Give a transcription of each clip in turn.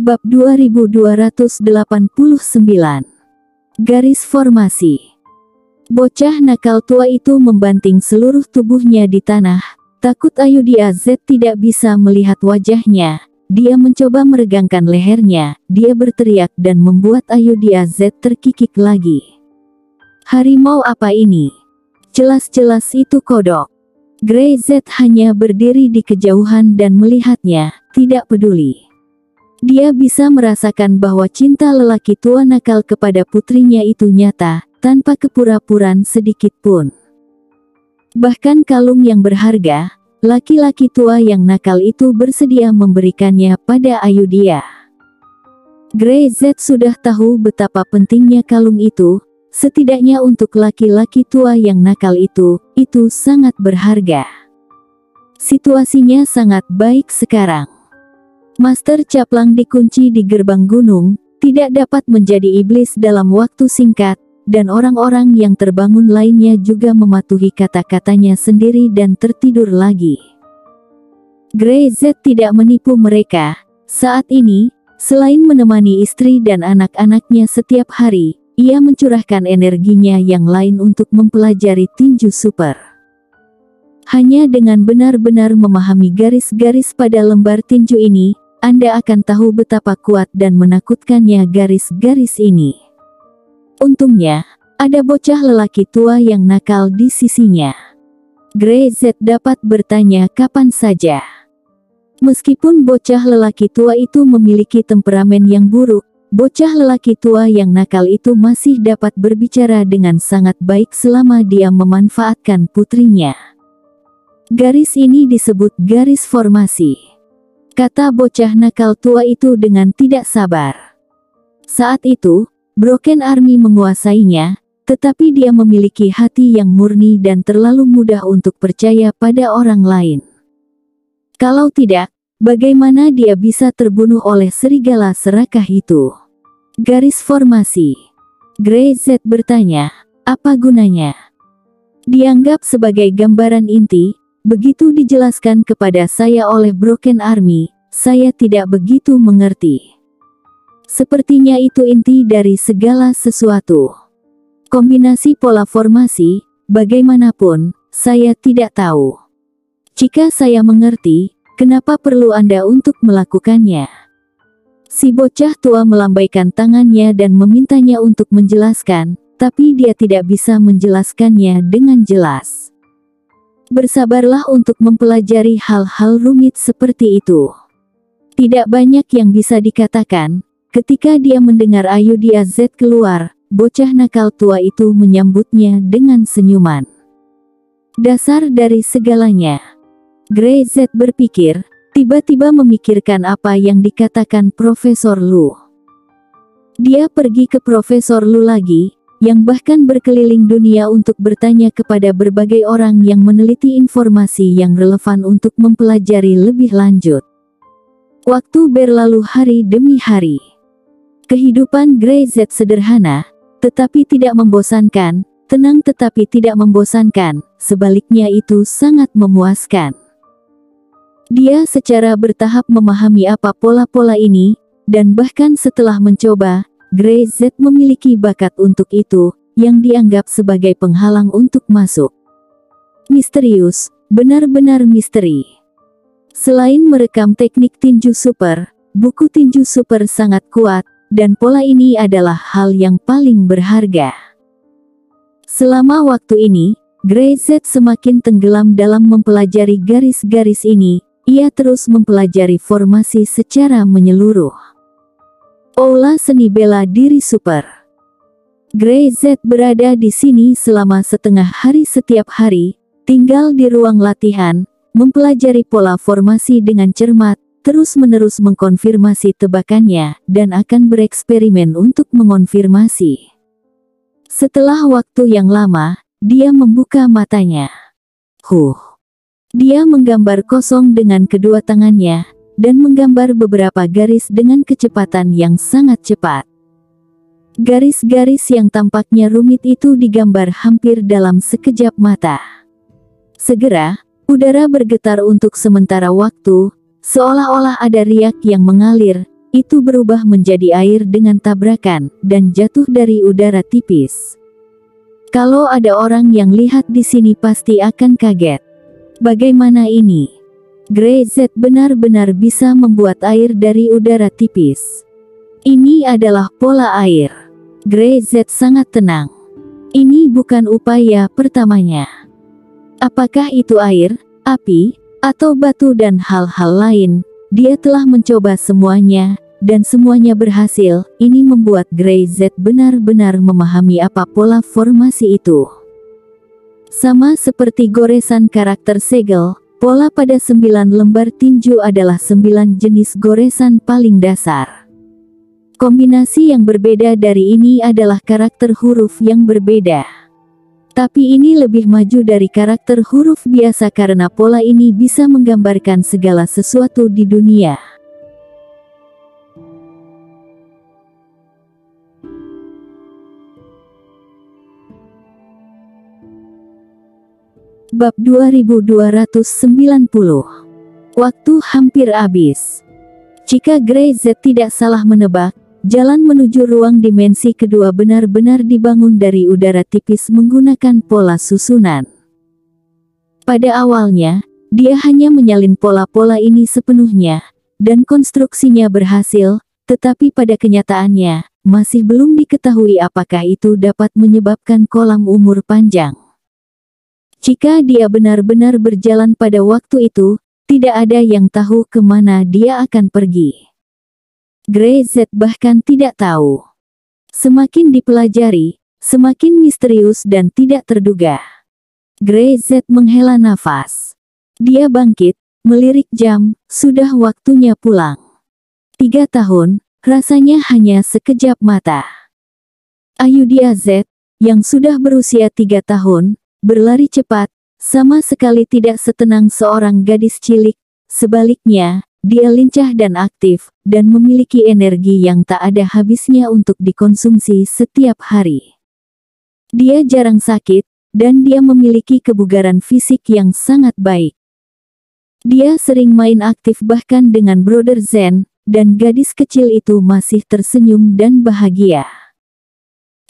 Bab 2289. Garis formasi. Bocah nakal tua itu membanting seluruh tubuhnya di tanah. Takut Ayudhya Z tidak bisa melihat wajahnya. Dia mencoba meregangkan lehernya. Dia berteriak dan membuat Ayudhya Z terkikik lagi. Harimau apa ini? Jelas-jelas itu kodok. Grey Z hanya berdiri di kejauhan dan melihatnya, tidak peduli. Dia bisa merasakan bahwa cinta lelaki tua nakal kepada putrinya itu nyata, tanpa kepura-puraan sedikit pun. Bahkan kalung yang berharga, laki-laki tua yang nakal itu bersedia memberikannya pada Ayudhya. Grey Z sudah tahu betapa pentingnya kalung itu, setidaknya untuk laki-laki tua yang nakal itu sangat berharga. Situasinya sangat baik sekarang. Master Caplang dikunci di gerbang gunung, tidak dapat menjadi iblis dalam waktu singkat, dan orang-orang yang terbangun lainnya juga mematuhi kata-katanya sendiri dan tertidur lagi. Grey Z tidak menipu mereka. Saat ini, selain menemani istri dan anak-anaknya setiap hari, ia mencurahkan energinya yang lain untuk mempelajari tinju super. Hanya dengan benar-benar memahami garis-garis pada lembar tinju ini, Anda akan tahu betapa kuat dan menakutkannya garis-garis ini. Untungnya, ada bocah lelaki tua yang nakal di sisinya. Grey Z dapat bertanya kapan saja. Meskipun bocah lelaki tua itu memiliki temperamen yang buruk, bocah lelaki tua yang nakal itu masih dapat berbicara dengan sangat baik selama dia memanfaatkan putrinya. Garis ini disebut garis formasi, kata bocah nakal tua itu dengan tidak sabar. Saat itu, Broken Army menguasainya, tetapi dia memiliki hati yang murni dan terlalu mudah untuk percaya pada orang lain. Kalau tidak, bagaimana dia bisa terbunuh oleh serigala serakah itu? Garis formasi. Grey Z bertanya, apa gunanya? Dianggap sebagai gambaran inti. Begitu dijelaskan kepada saya oleh Broken Army, saya tidak begitu mengerti. Sepertinya itu inti dari segala sesuatu. Kombinasi pola formasi, bagaimanapun, saya tidak tahu. Jika saya mengerti, kenapa perlu Anda untuk melakukannya? Si bocah tua melambaikan tangannya dan memintanya untuk menjelaskan, tapi dia tidak bisa menjelaskannya dengan jelas. Bersabarlah untuk mempelajari hal-hal rumit seperti itu. Tidak banyak yang bisa dikatakan. Ketika dia mendengar Ayudhya Z keluar, bocah nakal tua itu menyambutnya dengan senyuman. Dasar dari segalanya. Grey Z berpikir, tiba-tiba memikirkan apa yang dikatakan Profesor Lu. Dia pergi ke Profesor Lu lagi, yang bahkan berkeliling dunia untuk bertanya kepada berbagai orang yang meneliti informasi yang relevan untuk mempelajari lebih lanjut. Waktu berlalu hari demi hari. Kehidupan Grey Z sederhana, tetapi tidak membosankan, tenang tetapi tidak membosankan, sebaliknya itu sangat memuaskan. Dia secara bertahap memahami apa pola-pola ini, dan bahkan setelah mencoba, Grey Z memiliki bakat untuk itu, yang dianggap sebagai penghalang untuk masuk. Misterius, benar-benar misteri. Selain merekam teknik tinju super, buku tinju super sangat kuat, dan pola ini adalah hal yang paling berharga. Selama waktu ini, Grey Z semakin tenggelam dalam mempelajari garis-garis ini. Ia terus mempelajari formasi secara menyeluruh. Aula seni bela diri super. Grey Z berada di sini selama setengah hari setiap hari, tinggal di ruang latihan, mempelajari pola formasi dengan cermat, terus-menerus mengkonfirmasi tebakannya, dan akan bereksperimen untuk mengonfirmasi. Setelah waktu yang lama, dia membuka matanya. Dia menggambar kosong dengan kedua tangannya, dan menggambar beberapa garis dengan kecepatan yang sangat cepat. Garis-garis yang tampaknya rumit itu digambar hampir dalam sekejap mata. Segera, udara bergetar untuk sementara waktu, seolah-olah ada riak yang mengalir, itu berubah menjadi air dengan tabrakan, dan jatuh dari udara tipis. Kalau ada orang yang lihat di sini pasti akan kaget. Bagaimana ini? Grey Z benar-benar bisa membuat air dari udara tipis. Ini adalah pola air. Grey Z sangat tenang. Ini bukan upaya pertamanya. Apakah itu air, api, atau batu dan hal-hal lain? Dia telah mencoba semuanya, dan semuanya berhasil. Ini membuat Grey Z benar-benar memahami apa pola formasi itu. Sama seperti goresan karakter segel, pola pada 9 lembar tinju adalah 9 jenis goresan paling dasar. Kombinasi yang berbeda dari ini adalah karakter huruf yang berbeda. Tapi ini lebih maju dari karakter huruf biasa karena pola ini bisa menggambarkan segala sesuatu di dunia. Bab 2290. Waktu hampir habis. Jika Grey Z tidak salah menebak, jalan menuju ruang dimensi kedua benar-benar dibangun dari udara tipis menggunakan pola susunan. Pada awalnya, dia hanya menyalin pola-pola ini sepenuhnya, dan konstruksinya berhasil, tetapi pada kenyataannya, masih belum diketahui apakah itu dapat menyebabkan kolam umur panjang. Jika dia benar-benar berjalan pada waktu itu, tidak ada yang tahu kemana dia akan pergi. Grey Z bahkan tidak tahu. Semakin dipelajari, semakin misterius dan tidak terduga. Grey Z menghela nafas. Dia bangkit, melirik jam, sudah waktunya pulang. 3 tahun, rasanya hanya sekejap mata. Ayudhya Z, yang sudah berusia 3 tahun, berlari cepat, sama sekali tidak setenang seorang gadis cilik. Sebaliknya, dia lincah dan aktif, dan memiliki energi yang tak ada habisnya untuk dikonsumsi setiap hari. Dia jarang sakit, dan dia memiliki kebugaran fisik yang sangat baik. Dia sering main aktif bahkan dengan Brother Zen, dan gadis kecil itu masih tersenyum dan bahagia.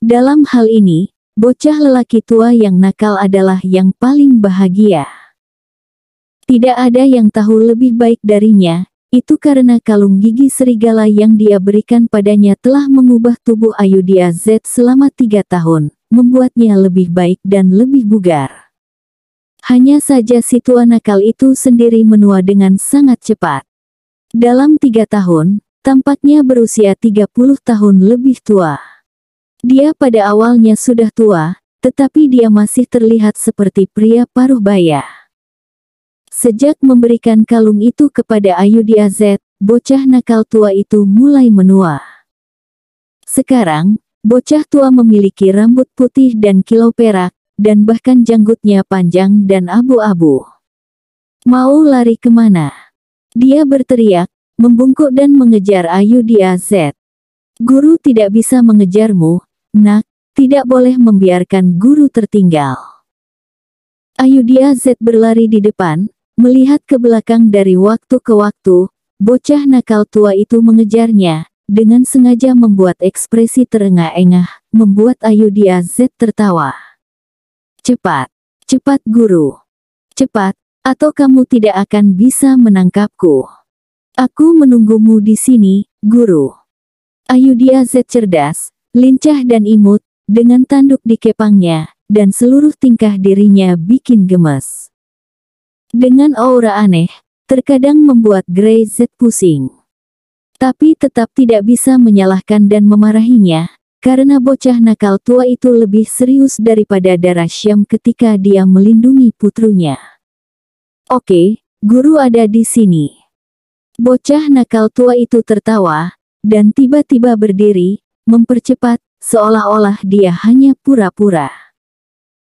Dalam hal ini, bocah lelaki tua yang nakal adalah yang paling bahagia. Tidak ada yang tahu lebih baik darinya, itu karena kalung gigi serigala yang dia berikan padanya telah mengubah tubuh Ayudhya Z selama 3 tahun, membuatnya lebih baik dan lebih bugar. Hanya saja si tua nakal itu sendiri menua dengan sangat cepat. Dalam 3 tahun, tampaknya berusia 30 tahun lebih tua. Dia pada awalnya sudah tua, tetapi dia masih terlihat seperti pria paruh baya. Sejak memberikan kalung itu kepada Ayudhya Z, bocah nakal tua itu mulai menua. Sekarang, bocah tua memiliki rambut putih dan kilau perak, dan bahkan janggutnya panjang dan abu-abu. Mau lari kemana? Dia berteriak, membungkuk dan mengejar Ayudhya Z. Guru tidak bisa mengejarmu, nak, tidak boleh membiarkan guru tertinggal. Ayudhya Z berlari di depan, melihat ke belakang dari waktu ke waktu, bocah nakal tua itu mengejarnya, dengan sengaja membuat ekspresi terengah-engah, membuat Ayudhya Z tertawa. Cepat, cepat guru. Cepat, atau kamu tidak akan bisa menangkapku. Aku menunggumu di sini, guru. Ayudhya Z cerdas, lincah dan imut, dengan tanduk di kepangnya, dan seluruh tingkah dirinya bikin gemes. Dengan aura aneh, terkadang membuat Grey Z pusing. Tapi tetap tidak bisa menyalahkan dan memarahinya, karena bocah nakal tua itu lebih serius daripada Dara Syam ketika dia melindungi putrinya. Oke, guru ada di sini. Bocah nakal tua itu tertawa, dan tiba-tiba berdiri, mempercepat, seolah-olah dia hanya pura-pura.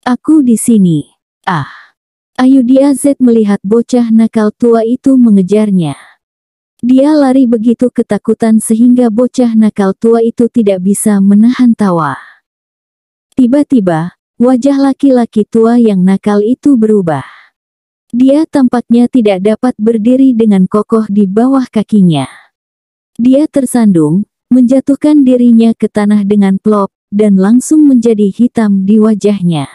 Aku di sini. Ah. Ayudhya Z melihat bocah nakal tua itu mengejarnya. Dia lari begitu ketakutan sehingga bocah nakal tua itu tidak bisa menahan tawa. Tiba-tiba, wajah laki-laki tua yang nakal itu berubah. Dia tampaknya tidak dapat berdiri dengan kokoh di bawah kakinya. Dia tersandung, menjatuhkan dirinya ke tanah dengan plop, dan langsung menjadi hitam di wajahnya.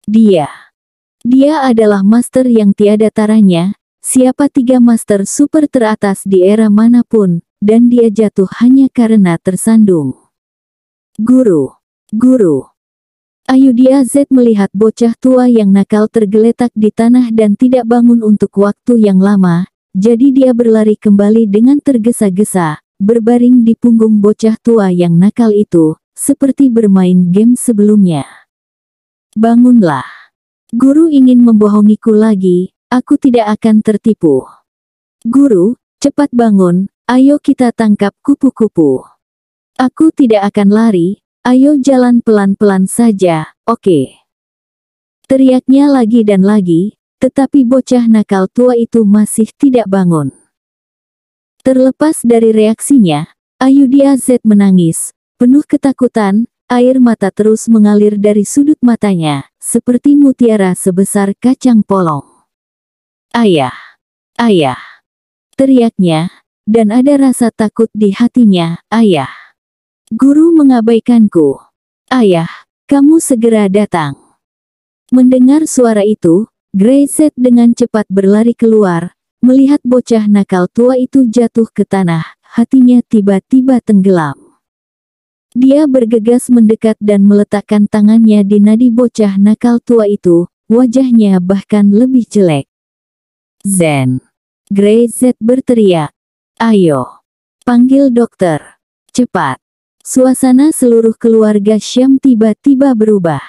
Dia adalah master yang tiada taranya, siapa 3 master super teratas di era manapun, dan dia jatuh hanya karena tersandung. Guru. Ayudhya Z melihat bocah tua yang nakal tergeletak di tanah dan tidak bangun untuk waktu yang lama, jadi dia berlari kembali dengan tergesa-gesa, berbaring di punggung bocah tua yang nakal itu, seperti bermain game sebelumnya. Bangunlah. Guru ingin membohongiku lagi, aku tidak akan tertipu. Guru, cepat bangun, ayo kita tangkap kupu-kupu. Aku tidak akan lari. Ayo jalan pelan-pelan saja, oke? Teriaknya lagi dan lagi, tetapi bocah nakal tua itu masih tidak bangun. Terlepas dari reaksinya, Ayudhya Z menangis, penuh ketakutan, air mata terus mengalir dari sudut matanya, seperti mutiara sebesar kacang polong. Ayah! Ayah! Teriaknya, dan ada rasa takut di hatinya, ayah! Guru mengabaikanku. Ayah, kamu segera datang. Mendengar suara itu, Grey Z dengan cepat berlari keluar, melihat bocah nakal tua itu jatuh ke tanah, hatinya tiba-tiba tenggelam. Dia bergegas mendekat dan meletakkan tangannya di nadi bocah nakal tua itu, wajahnya bahkan lebih jelek. Zen. Grey Z berteriak. Ayo. Panggil dokter. Cepat. Suasana seluruh keluarga Syam tiba-tiba berubah.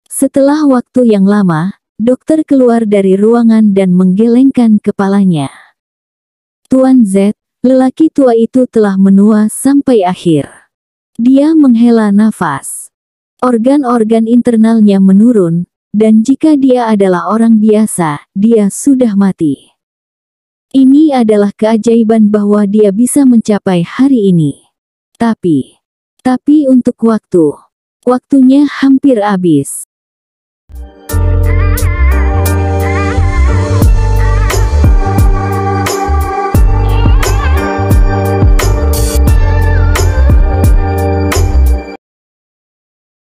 Setelah waktu yang lama, dokter keluar dari ruangan dan menggelengkan kepalanya. Tuan Z, lelaki tua itu telah menua sampai akhir. Dia menghela nafas. Organ-organ internalnya menurun, dan jika dia adalah orang biasa, dia sudah mati. Ini adalah keajaiban bahwa dia bisa mencapai hari ini. Tapi untuk waktunya hampir habis.